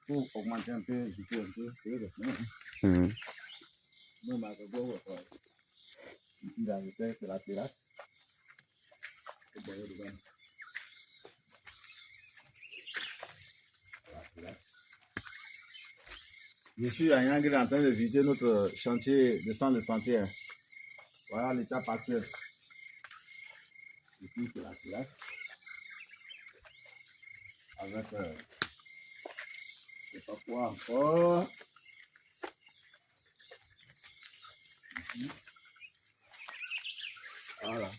Pour augmenter un peu, éduquer un peu, c'est le non, mais ici, là, c'est la terrasse. Je suis à Yangri en train de visiter notre chantier, de centre de santé. Voilà l'étape actuelle. Ici, c'est la terrasse. Avec, je ne sais pas quoi encore. Ici. Voilà.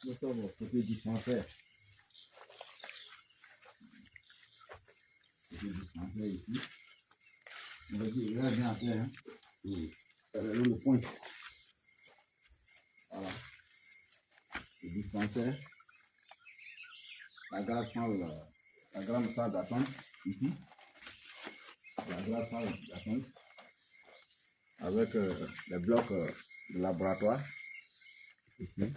Nous sommes au côté dispensaire. Côté dispensaire ici. On va dire, il est bien fait, hein. Le point. Voilà. Le dispensaire. La grande salle d'attente ici. La grande salle d'attente. Avec les blocs de laboratoire. Ici.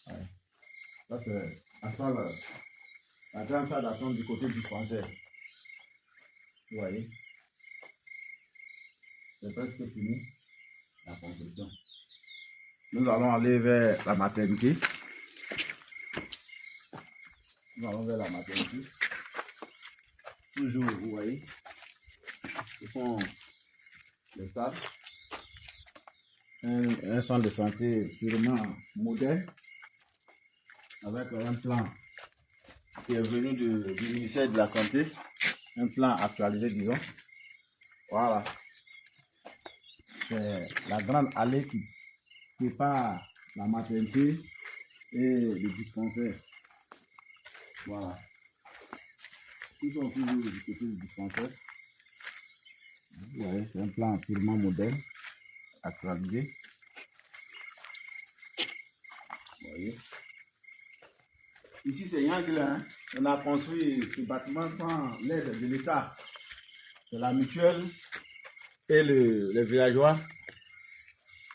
Ouais. Ça, c'est la grande salle d'attente du côté dispensaire. Vous voyez? C'est presque fini la construction. Nous allons aller vers la maternité. Nous allons vers la maternité. Toujours, vous voyez, ce sont les stades. Un centre de santé purement moderne, avec un plan qui est venu du ministère de la Santé, un plan actualisé, disons. Voilà. C'est la grande allée qui sépare la maternité et le dispensaire. Voilà. Ils sont toujours du côté du dispensaire. Vous voyez, c'est un plan purement moderne, actualisé. Vous voyez. Ici, c'est Yangri, hein. On a construit ce bâtiment sans l'aide de l'État. C'est la mutuelle et les villageois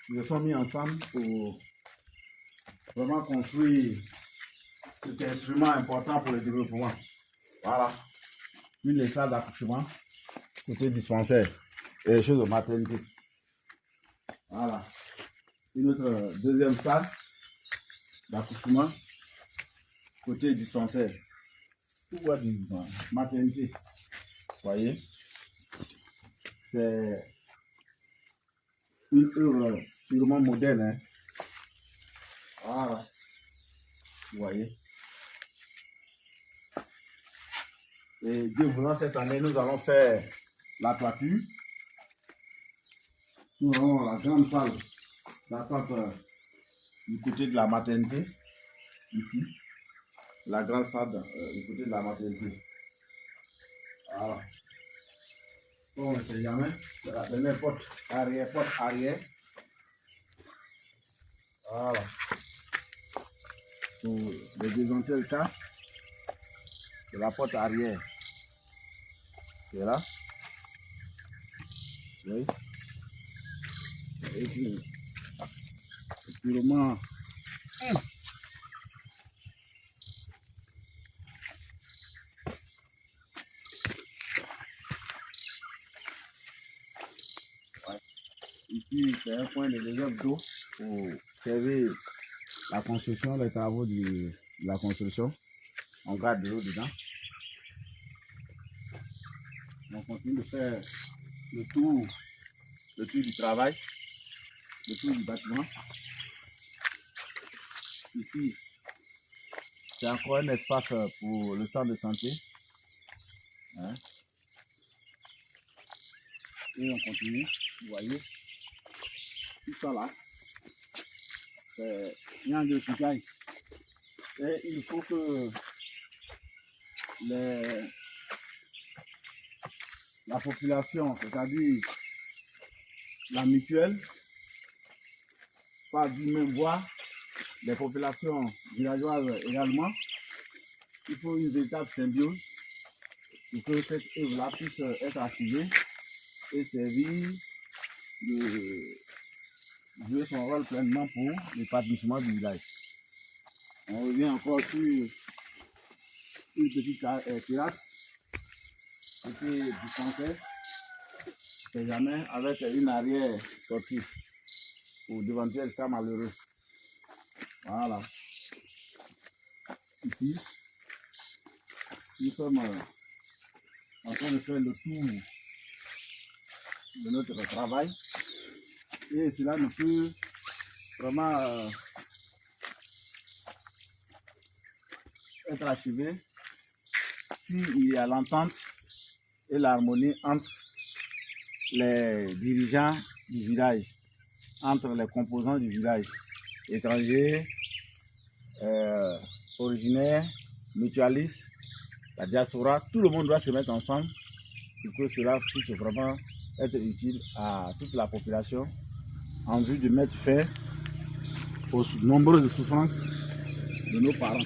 qui se sont mis ensemble pour vraiment construire cet instrument important pour le développement. Voilà. Une salle d'accouchement, côté dispensaire et les choses de maternité. Voilà. Une autre deuxième salle d'accouchement, côté dispensaire. Tout va du maternité. Vous voyez, c'est une œuvre purement moderne. Hein. Voilà. Vous voyez. Et Dieu voulant, cette année, nous allons faire la toiture. Nous avons la grande salle d'attente du côté de la maternité. Ici. La grande salle du côté de la maternité. Voilà. Bon, on ne sait jamais. C'est la dernière porte arrière, Voilà. Pour les désenter le cas, c'est la porte arrière. C'est là. Oui. Et puis, c'est purement. Ouais. Ici, c'est un point de réserve d'eau pour servir la construction, les travaux de la construction. On garde de l'eau dedans. On continue de faire le tour du travail, le tour du bâtiment. Ici, c'est encore un espace pour le centre de santé. Hein. Et on continue, vous voyez, tout ça là, c'est Yangri Kikai. Et il faut que la population, c'est-à-dire la mutuelle, pas du même voie, les populations villageoises également. Il faut une véritable symbiose pour que cette œuvre-là puisse être activée et servir de jouer son rôle pleinement pour l'épanouissement du village. On revient encore sur une petite terrasse qui était dispensée, c'est jamais avec une arrière sortie pour d'éventuels cas malheureux. Voilà. Ici, nous sommes en train de faire le tour de notre travail et cela ne peut vraiment être achevé s'il y a l'entente et l'harmonie entre les dirigeants du village, entre les composants du village, étrangers, originaires, mutualistes, la diaspora, tout le monde doit se mettre ensemble pour que cela puisse vraiment être utile à toute la population en vue de mettre fin aux nombreuses souffrances de nos parents.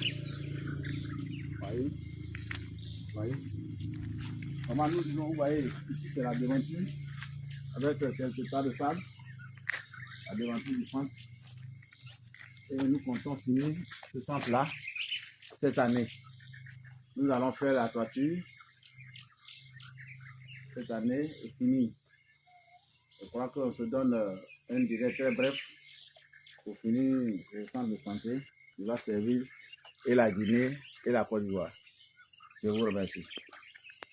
Voyez. Comment nous disons, vous voyez, ici c'est la devanture avec quelques tas de sable, la devanture du centre. Et nous comptons finir ce centre-là cette année. Nous allons faire la toiture cette année et finir. Je crois qu'on se donne un délai très bref pour finir le centre de santé qui va servir et la Guinée et la Côte d'Ivoire. Je vous remercie.